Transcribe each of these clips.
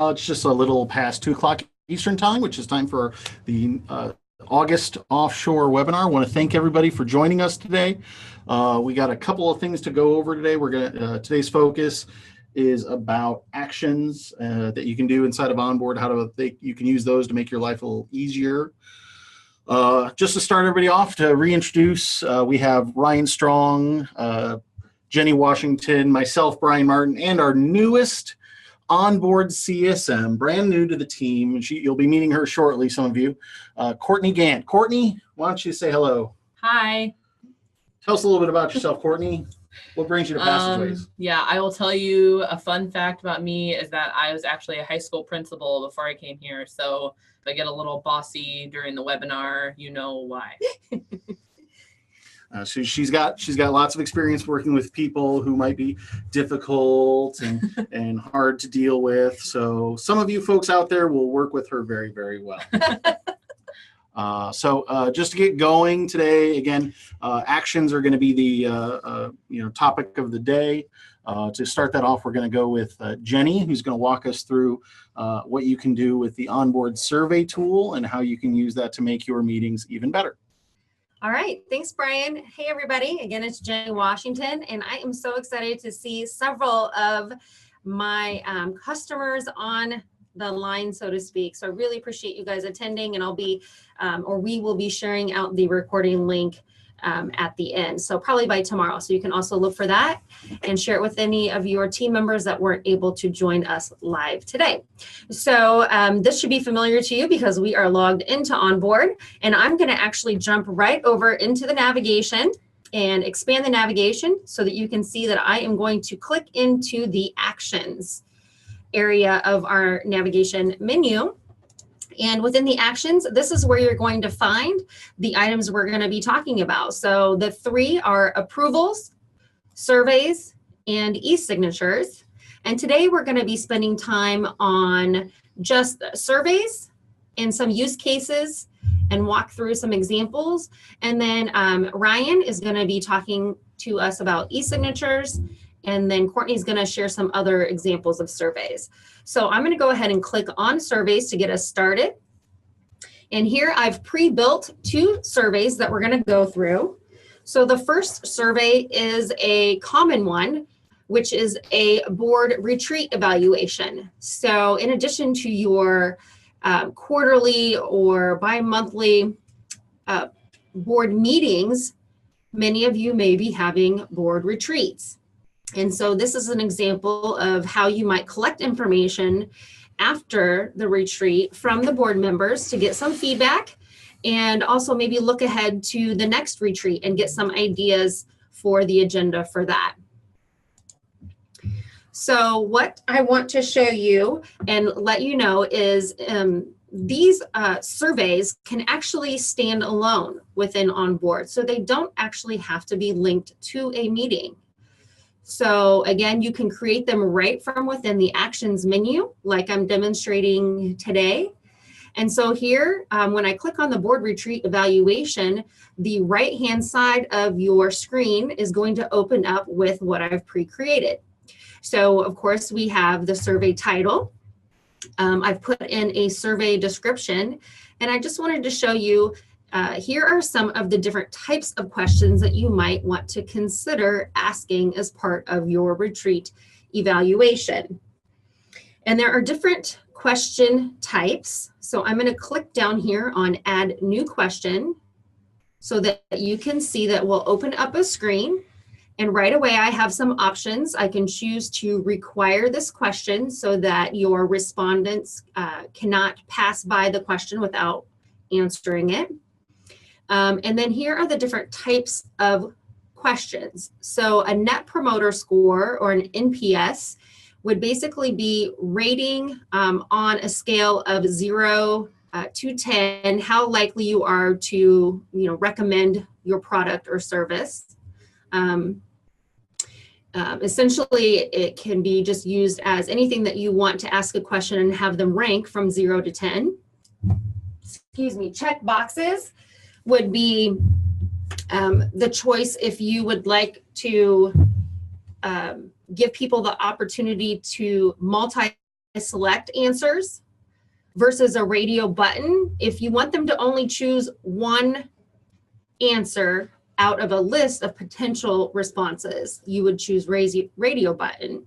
It's just a little past 2 o'clock Eastern time, which is time for the August offshore webinar. I want to thank everybody for joining us today. We got a couple of things to go over today. Today's focus is about actions that you can do inside of OnBoard, you can use those to make your life a little easier. Just to start everybody off, to reintroduce, we have Ryan Strong, Jenny Washington, myself, Brian Martin, and our newest OnBoard CSM, brand new to the team. You'll be meeting her shortly, some of you. Courtney Gant. Courtney, why don't you say hello? Hi. Tell us a little bit about yourself, Courtney. What brings you to Passageways? Yeah, I will tell you a fun fact about me is that I was actually a high school principal before I came here. So if I get a little bossy during the webinar, you know why. So she's got lots of experience working with people who might be difficult and hard to deal with. So some of you folks out there will work with her very, very well. Just to get going today, again, actions are going to be the topic of the day. To start that off, we're going to go with Jenny, who's going to walk us through what you can do with the OnBoard survey tool and how you can use that to make your meetings even better. All right, thanks, Brian. Hey, everybody. Again, it's Jenny Washington, and I am so excited to see several of my customers on the line, so to speak. So I really appreciate you guys attending, and we will be sharing out the recording link at the end. So probably by tomorrow. So you can also look for that and share it with any of your team members that weren't able to join us live today. So this should be familiar to you because we are logged into OnBoard, and I'm going to actually jump right over into the navigation and expand the navigation so that you can see that I am going to click into the actions area of our navigation menu. And within the actions, this is where you're going to find the items we're going to be talking about. So the three are approvals, surveys, and e-signatures. And today we're going to be spending time on just surveys and some use cases and walk through some examples. And then Ryan is going to be talking to us about e-signatures. And then Courtney's going to share some other examples of surveys. So I'm going to go ahead and click on surveys to get us started. And here I've pre-built 2 surveys that we're going to go through. So the first survey is a common one, which is a board retreat evaluation. So in addition to your quarterly or bi-monthly board meetings, many of you may be having board retreats. And so this is an example of how you might collect information after the retreat from the board members to get some feedback and also maybe look ahead to the next retreat and get some ideas for the agenda for that. So what I want to show you and let you know is these surveys can actually stand alone within OnBoard. So they don't actually have to be linked to a meeting. So again, you can create them right from within the actions menu, like I'm demonstrating today. And so here, when I click on the board retreat evaluation, the right-hand side of your screen is going to open up with what I've pre-created. So of course, we have the survey title. I've put in a survey description, and I just wanted to show you here are some of the different types of questions that you might want to consider asking as part of your retreat evaluation. And there are different question types. So I'm going to click down here on Add New Question so that you can see that we'll open up a screen. And right away, I have some options. I can choose to require this question so that your respondents cannot pass by the question without answering it. And then here are the different types of questions. So a Net Promoter Score or an NPS would basically be rating on a scale of 0 to 10, how likely you are to recommend your product or service. Essentially, it can be just used as anything that you want to ask a question and have them rank from 0 to 10. Excuse me, check boxes would be the choice if you would like to give people the opportunity to multitask select answers versus a radio button, if you want them to only choose one answer out of a list of potential responses, you would choose radio button.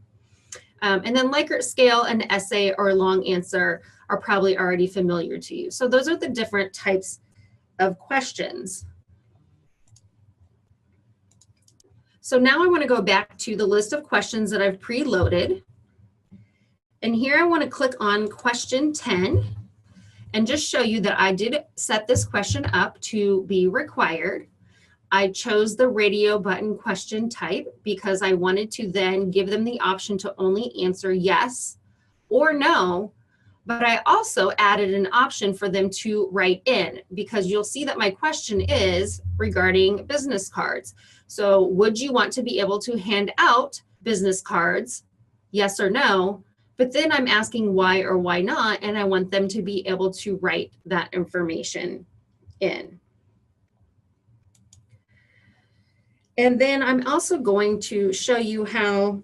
And then Likert scale and essay or long answer are probably already familiar to you. So those are the different types of questions. So now I want to go back to the list of questions that I've preloaded. And here I want to click on question 10 and just show you that I did set this question up to be required. I chose the radio button question type because I wanted to then give them the option to only answer yes or no, but I also added an option for them to write in, because you'll see that my question is regarding business cards. So would you want to be able to hand out business cards, yes or no? But then I'm asking why or why not, and I want them to be able to write that information in. And then I'm also going to show you how,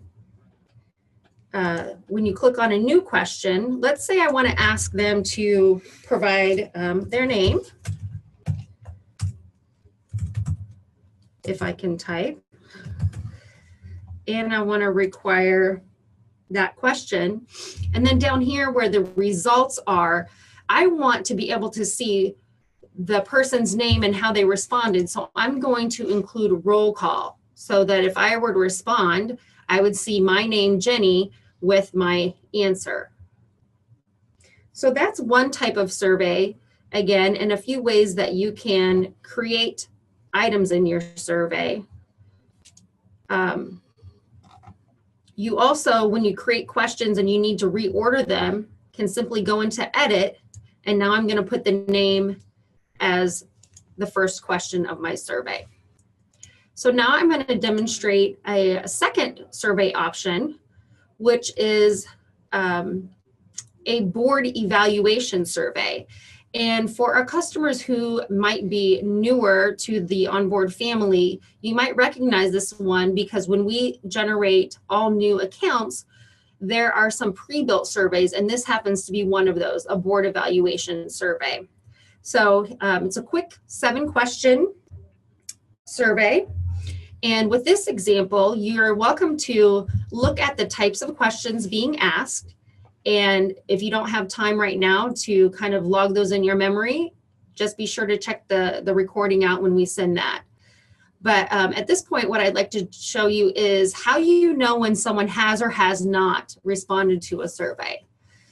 when you click on a new question, let's say I want to ask them to provide their name, if I can type, and I want to require that question. And then down here where the results are, I want to be able to see the person's name and how they responded. So I'm going to include roll call so that if I were to respond, I would see my name, Jenny, with my answer. So that's one type of survey, again, and a few ways that you can create items in your survey. You also, when you create questions and you need to reorder them, can simply go into edit, and now I'm going to put the name as the first question of my survey. So now I'm going to demonstrate a second survey option, which is a board evaluation survey. And for our customers who might be newer to the OnBoard family, you might recognize this one because when we generate all new accounts, there are some pre-built surveys, and this happens to be one of those, a board evaluation survey. So it's a quick 7-question survey. And with this example, you're welcome to look at the types of questions being asked. And if you don't have time right now to kind of log those in your memory, just be sure to check the recording out when we send that. But at this point, what I'd like to show you is how you know when someone has or has not responded to a survey.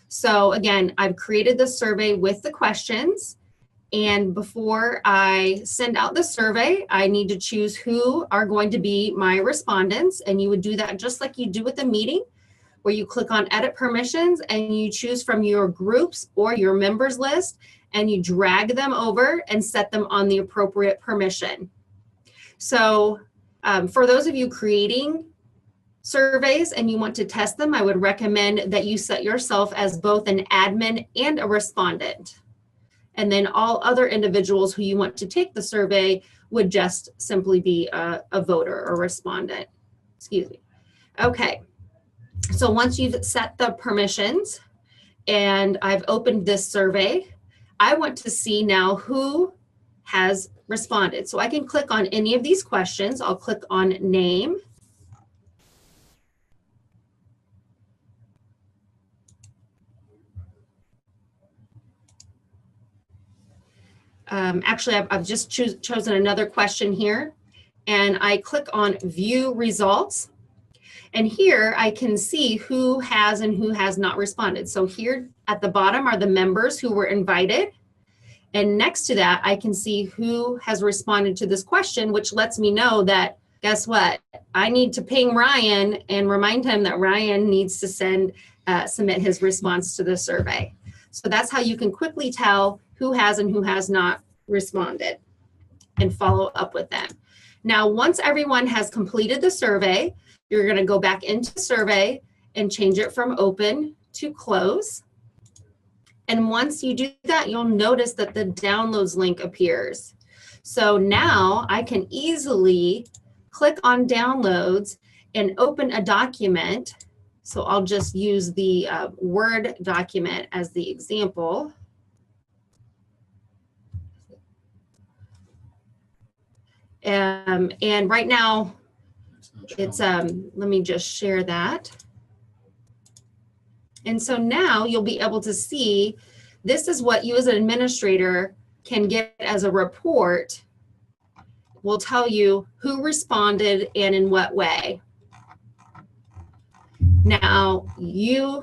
So again, I've created the survey with the questions. And before I send out the survey, I need to choose who are going to be my respondents. And you would do that just like you do with a meeting, where you click on edit permissions and you choose from your groups or your members list and you drag them over and set them on the appropriate permission. So for those of you creating surveys and you want to test them, I would recommend that you set yourself as both an admin and a respondent. And then all other individuals who you want to take the survey would just simply be a voter or respondent. Excuse me. Okay. So once you've set the permissions and I've opened this survey, I want to see now who has responded. So I can click on any of these questions. I'll click on name. Actually, I've just chosen another question here, and I click on view results. And here I can see who has and who has not responded. So here at the bottom are the members who were invited. And next to that, I can see who has responded to this question, which lets me know that, guess what? I need to ping Ryan and remind him that Ryan needs to submit his response to the survey. So that's how you can quickly tell who has and who has not responded and follow up with them. Now, once everyone has completed the survey, you're going to go back into the survey and change it from open to close. And once you do that, you'll notice that the downloads link appears. So now I can easily click on downloads and open a document So I'll just use the Word document as the example. And right now it's, let me just share that. And so now you'll be able to see, this is what you as an administrator can get as a report. Will tell you who responded and in what way. Now,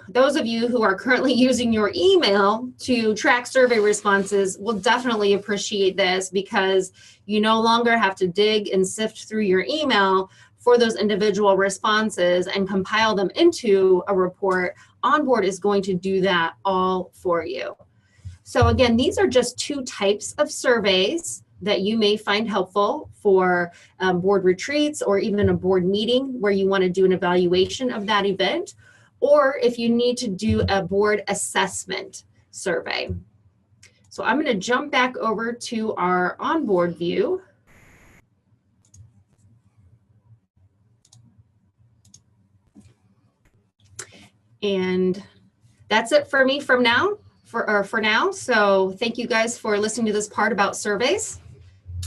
those of you who are currently using your email to track survey responses will definitely appreciate this, because you no longer have to dig and sift through your email for those individual responses and compile them into a report. OnBoard is going to do that all for you. So again, these are just two types of surveys that you may find helpful for board retreats, or even a board meeting where you want to do an evaluation of that event, or if you need to do a board assessment survey. So I'm going to jump back over to our OnBoard view. And that's it for me from now, for now. So thank you guys for listening to this part about surveys.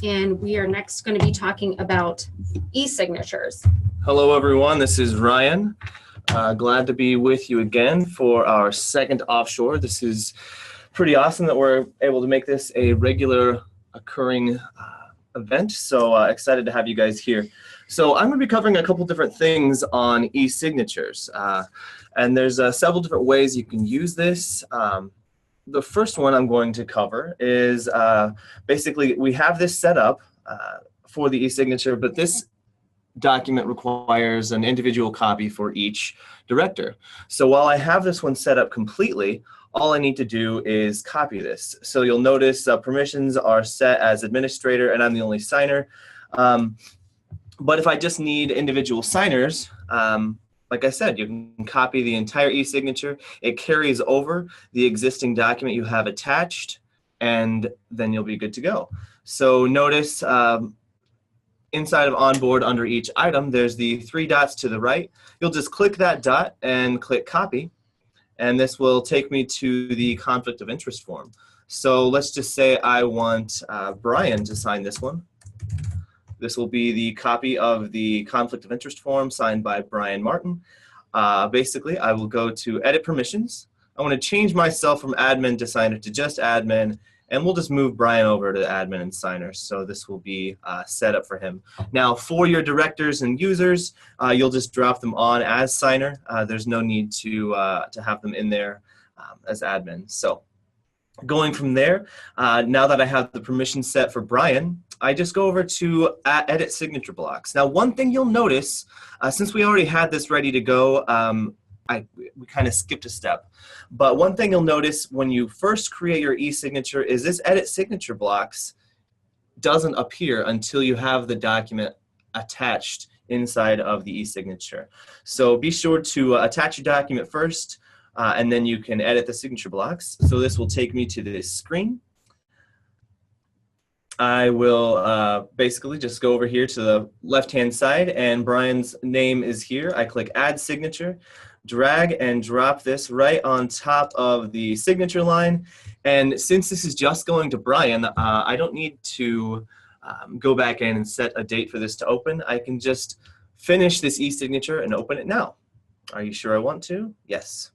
And we are next going to be talking about e-signatures. Hello, everyone. This is Ryan. Glad to be with you again for our second offshore. This is pretty awesome that we're able to make this a regular occurring event. So excited to have you guys here. So I'm going to be covering a couple different things on e-signatures. And there's several different ways you can use this. The first one I'm going to cover is basically we have this set up for the e-signature, but this document requires an individual copy for each director. So while I have this one set up completely, all I need to do is copy this. So you'll notice permissions are set as administrator and I'm the only signer. But if I just need individual signers, like I said, you can copy the entire e-signature. It carries over the existing document you have attached, and then you'll be good to go. So notice inside of OnBoard, under each item, there's the 3 dots to the right. You'll just click that dot and click copy, and this will take me to the conflict of interest form. So let's just say I want Brian to sign this one. This will be the copy of the conflict of interest form signed by Brian Martin. Basically, I will go to edit permissions. I want to change myself from admin to signer to just admin, and we'll just move Brian over to admin and signer. So this will be set up for him. Now, for your directors and users, you'll just drop them on as signer. There's no need to have them in there as admin. So going from there, now that I have the permission set for Brian, I just go over to edit signature blocks. Now, one thing you'll notice, since we already had this ready to go, we kind of skipped a step. But one thing you'll notice when you first create your e-signature is this edit signature blocks doesn't appear until you have the document attached inside of the e-signature. So be sure to attach your document first, and then you can edit the signature blocks. So this will take me to this screen. I will basically just go over here to the left-hand side, and Brian's name is here. I click Add Signature, drag and drop this right on top of the signature line. And since this is just going to Brian, I don't need to go back in and set a date for this to open. I can just finish this e-signature and open it now. Are you sure I want to? Yes.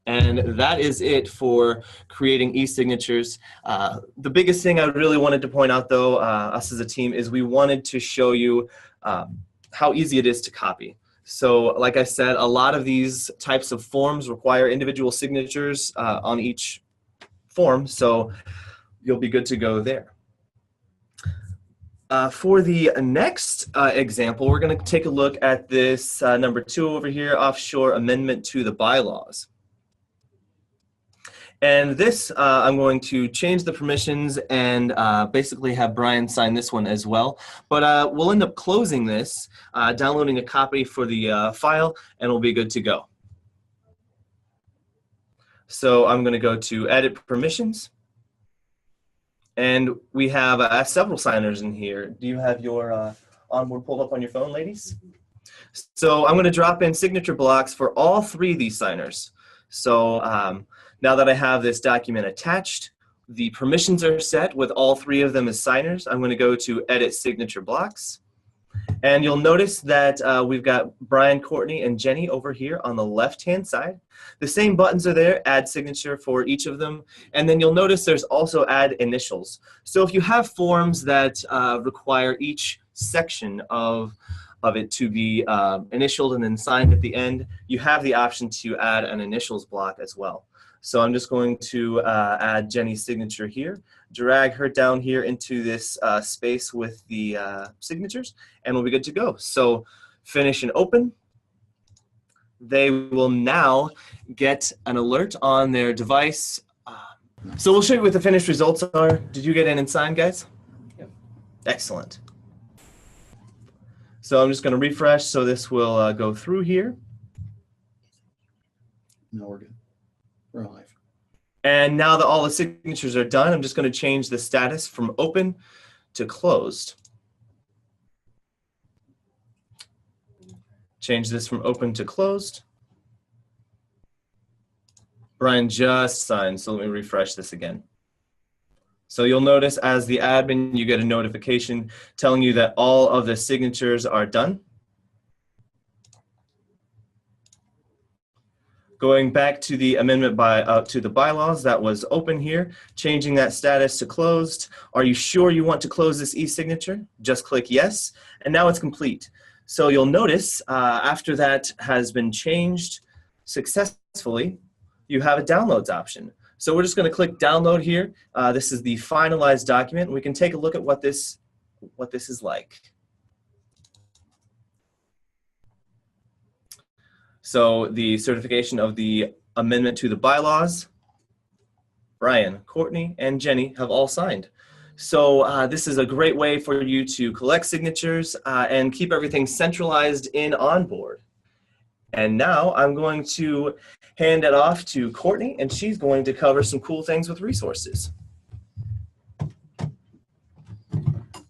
And that is it for creating e-signatures. The biggest thing I really wanted to point out, though, us as a team, is we wanted to show you how easy it is to copy. So like I said, a lot of these types of forms require individual signatures on each form, so you'll be good to go there. For the next example, we're going to take a look at this number 2 over here, offshore amendment to the bylaws. And this, I'm going to change the permissions and basically have Brian sign this one as well. But we'll end up closing this, downloading a copy for the file, and we'll be good to go. So I'm going to go to Edit Permissions. And we have several signers in here. Do you have your OnBoard pulled up on your phone, ladies? So I'm going to drop in signature blocks for all 3 of these signers. So now that I have this document attached, the permissions are set with all 3 of them as signers. I'm going to go to Edit Signature Blocks. And you'll notice that we've got Brian, Courtney, and Jenny over here on the left-hand side. The same buttons are there, add signature for each of them. And then you'll notice there's also add initials. So if you have forms that require each section of it to be initialed and then signed at the end, you have the option to add an initials block as well. So I'm just going to add Jenny's signature here, drag her down here into this space with the signatures, and we'll be good to go. So finish and open. They will now get an alert on their device. So we'll show you what the finished results are. Did you get in and sign, guys? Yep. Excellent. So I'm just going to refresh, so this will go through here. No, we're good. We're live. And now that all the signatures are done, I'm just going to change the status from open to closed. Change this from open to closed. Brian just signed, so let me refresh this again. So you'll notice as the admin, you get a notification telling you that all of the signatures are done. Going back to the amendment to the bylaws that was open here, changing that status to closed. Are you sure you want to close this e-signature? Just click yes, and now it's complete. So you'll notice after that has been changed successfully, you have a downloads option. So we're just going to click download here. This is the finalized document. We can take a look at what this is like. So the certification of the amendment to the bylaws, Brian, Courtney, and Jenny have all signed. So this is a great way for you to collect signatures and keep everything centralized in OnBoard. And now I'm going to hand it off to Courtney, and she's going to cover some cool things with resources.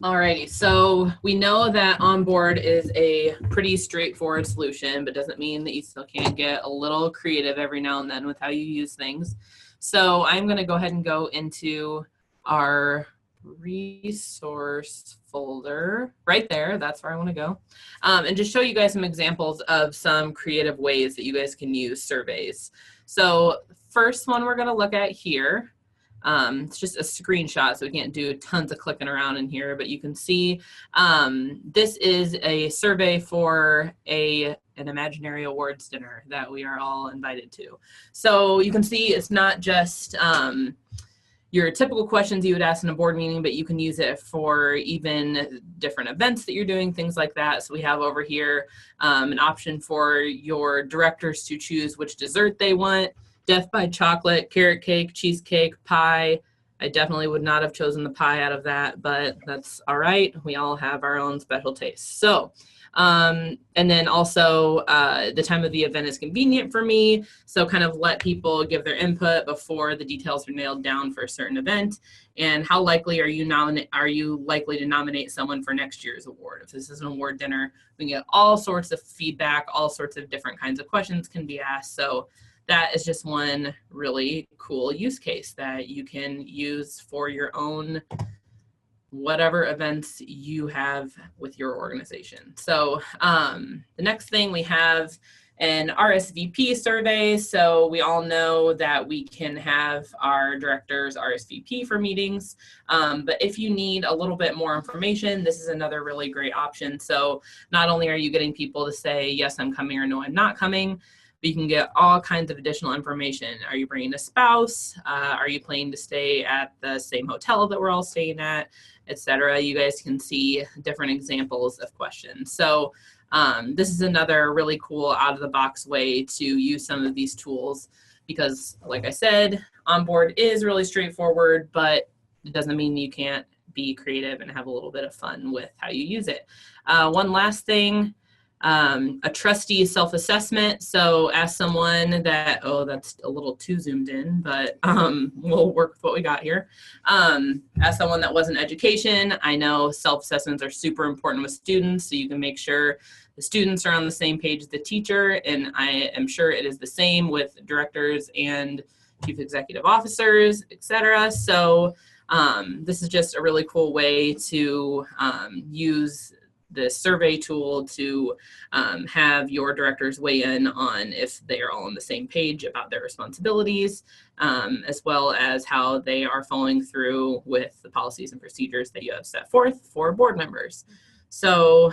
Alrighty, so we know that OnBoard is a pretty straightforward solution, but doesn't mean that you still can't get a little creative every now and then with how you use things. So I'm going to go ahead and go into our resource folder right there. That's where I want to go, and just show you guys some examples of some creative ways that you guys can use surveys. So first one we're going to look at here. It's just a screenshot, so we can't do tons of clicking around in here, but you can see this is a survey for an imaginary awards dinner that we are all invited to. So you can see it's not just your typical questions you would ask in a board meeting, but you can use it for even different events that you're doing, things like that. So we have over here an option for your directors to choose which dessert they want. Death by chocolate, carrot cake, cheesecake, pie. I definitely would not have chosen the pie out of that, but that's all right. We all have our own special tastes. So, and then also the time of the event is convenient for me. So kind of let people give their input before the details are nailed down for a certain event. And how likely are you likely to nominate someone for next year's award? If this is an award dinner, we can get all sorts of feedback, all sorts of different kinds of questions can be asked. So that is just one really cool use case that you can use for your own whatever events you have with your organization. So the next thing we have an RSVP survey. So we all know that we can have our directors RSVP for meetings, but if you need a little bit more information, this is another really great option. So not only are you getting people to say, yes, I'm coming, or no, I'm not coming, but you can get all kinds of additional information. Are you bringing a spouse? Are you planning to stay at the same hotel that we're all staying at, etc.? You guys can see different examples of questions. So this is another really cool out-of-the-box way to use some of these tools because, like I said, OnBoard is really straightforward, but it doesn't mean you can't be creative and have a little bit of fun with how you use it. One last thing. A trustee self-assessment. So ask someone that, oh, that's a little too zoomed in, but we'll work with what we got here. Ask someone that was in education. I know self-assessments are super important with students, so you can make sure the students are on the same page as the teacher, and I am sure it is the same with directors and chief executive officers, etc. So this is just a really cool way to use the survey tool to have your directors weigh in on if they are all on the same page about their responsibilities, as well as how they are following through with the policies and procedures that you have set forth for board members. So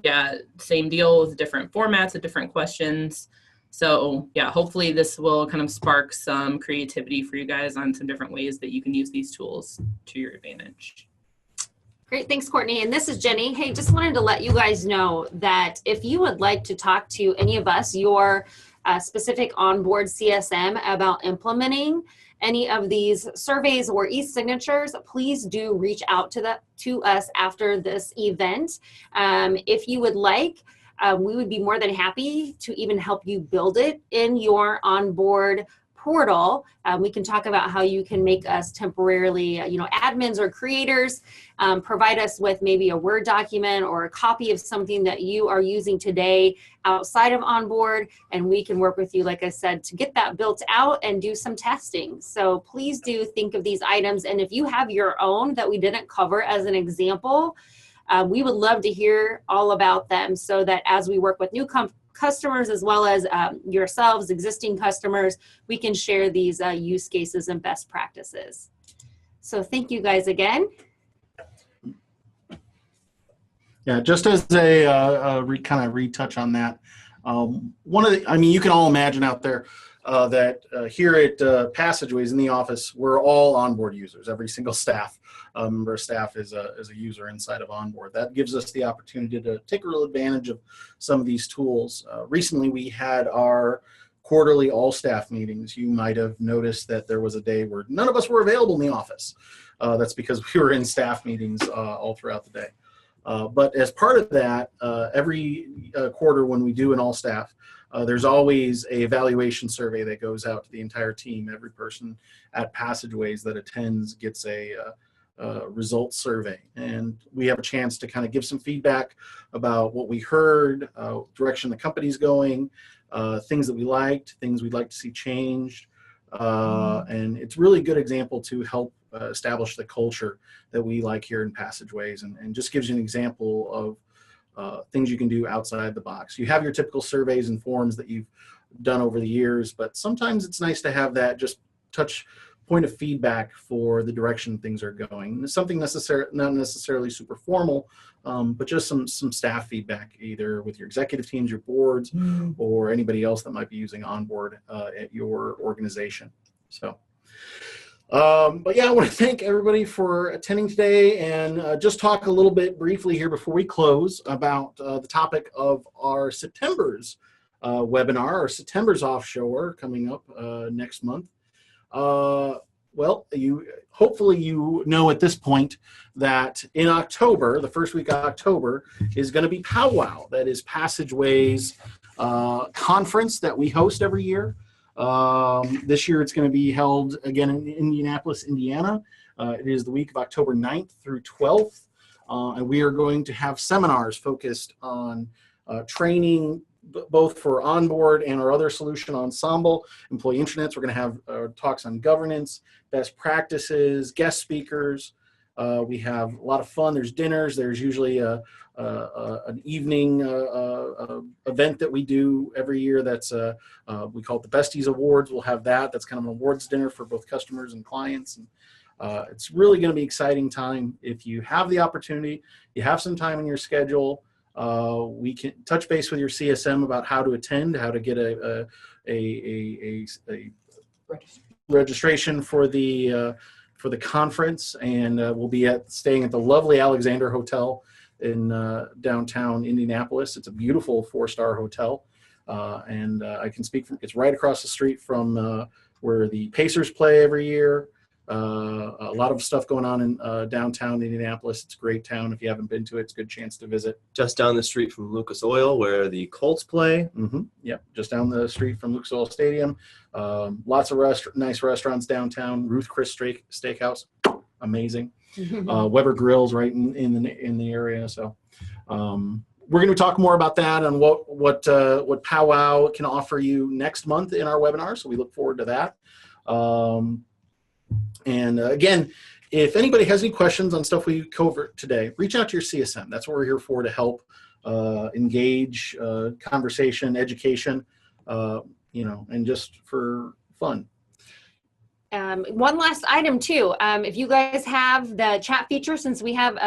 yeah, same deal with different formats of different questions. So yeah, hopefully this will kind of spark some creativity for you guys on some different ways that you can use these tools to your advantage. Great, thanks, Courtney. And this is Jenny. Hey, just wanted to let you guys know that if you would like to talk to any of us, your specific onboard CSM about implementing any of these surveys or e-signatures, please do reach out to us after this event. If you would like, we would be more than happy to even help you build it in your onboard portal. We can talk about how you can make us temporarily, admins or creators, provide us with maybe a Word document or a copy of something that you are using today outside of OnBoard, and we can work with you, like I said, to get that built out and do some testing. So please do think of these items, and if you have your own that we didn't cover as an example, we would love to hear all about them so that as we work with new customers as well as yourselves, existing customers, we can share these use cases and best practices. So thank you guys again. Yeah, just as a kind of retouch on that, you can all imagine out there that here at Passageways in the office, we're all onboard users. Every single staff member of staff is a user inside of OnBoard. That gives us the opportunity to take real advantage of some of these tools. Recently, we had our quarterly all-staff meetings. You might have noticed that there was a day where none of us were available in the office. That's because we were in staff meetings all throughout the day. But as part of that, every quarter when we do an all-staff, there's always a evaluation survey that goes out to the entire team. Every person at Passageways that attends gets a results survey, and we have a chance to kind of give some feedback about what we heard, direction the company's going, things that we liked, things we'd like to see changed, and it's really a good example to help establish the culture that we like here in Passageways, and just gives you an example of things you can do outside the box. You have your typical surveys and forms that you've done over the years, but sometimes it's nice to have that just point of feedback for the direction things are going. It's something not necessarily super formal, but just some staff feedback, either with your executive teams, your boards, or anybody else that might be using OnBoard at your organization. So. But yeah, I want to thank everybody for attending today, and just talk a little bit briefly here before we close about the topic of our September's webinar, our September's offshore coming up next month. Well, hopefully you know at this point that in October, the first week of October, is going to be Powwow. That is Passageways conference that we host every year. This year it's going to be held again in Indianapolis, Indiana. It is the week of October 9th through 12th. And we are going to have seminars focused on training both for OnBoard and our other solution Ensemble, employee intranets. We're going to have talks on governance, best practices, guest speakers. We have a lot of fun. There's dinners. There's usually an evening event that we do every year. That's we call it the Besties Awards. We'll have that. That's kind of an awards dinner for both customers and clients. And it's really going to be an exciting time. If you have the opportunity, you have some time in your schedule, we can touch base with your CSM about how to attend, how to get a registration for the conference, and we'll be staying at the lovely Alexander Hotel in downtown Indianapolis. It's a beautiful 4-star hotel, and I can speak from, it's right across the street from where the Pacers play every year. A lot of stuff going on in downtown Indianapolis. It's a great town. If you haven't been to it, it's a good chance to visit. Just down the street from Lucas Oil, where the Colts play. Yep, just down the street from Lucas Oil Stadium. Lots of nice restaurants downtown. Ruth Chris Steakhouse, amazing. Weber Grills right in the area. So we're going to talk more about that and what Powwow can offer you next month in our webinar. So we look forward to that. Again, if anybody has any questions on stuff we covered today, reach out to your CSM. That's what we're here for, to help engage conversation, education, and just for fun. One last item too. If you guys have the chat feature, since we have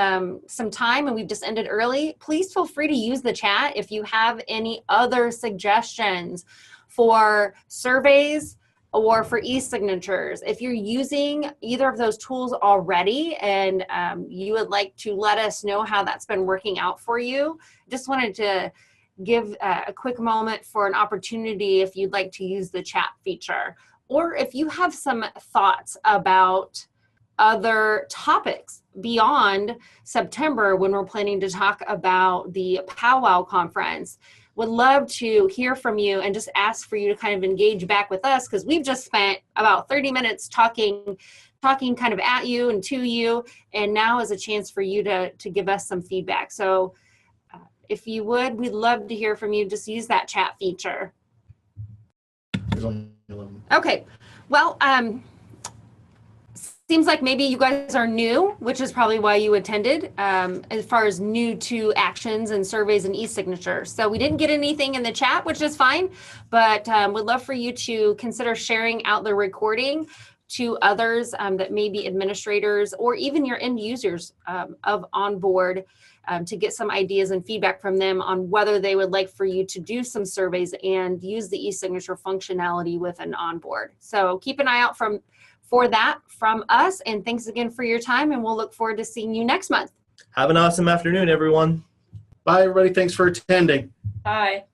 some time and we've just ended early, please feel free to use the chat if you have any other suggestions for surveys or for e-signatures. If you're using either of those tools already and you would like to let us know how that's been working out for you, just wanted to give a quick moment for an opportunity if you'd like to use the chat feature. Or if you have some thoughts about other topics beyond September when we're planning to talk about the Powwow conference, would love to hear from you and just ask for you to kind of engage back with us, because we've just spent about 30 minutes talking kind of at you and to you, and now is a chance for you to give us some feedback. So if you would, we'd love to hear from you. Just use that chat feature. Okay, well, seems like maybe you guys are new, which is probably why you attended, as far as new to actions and surveys and e-signatures. So we didn't get anything in the chat, which is fine, but would love for you to consider sharing out the recording to others that may be administrators or even your end users of OnBoard, to get some ideas and feedback from them on whether they would like for you to do some surveys and use the e-signature functionality with an OnBoard. So keep an eye out for that from us, and thanks again for your time, and we'll look forward to seeing you next month. Have an awesome afternoon, everyone. Bye, everybody. Thanks for attending. Bye.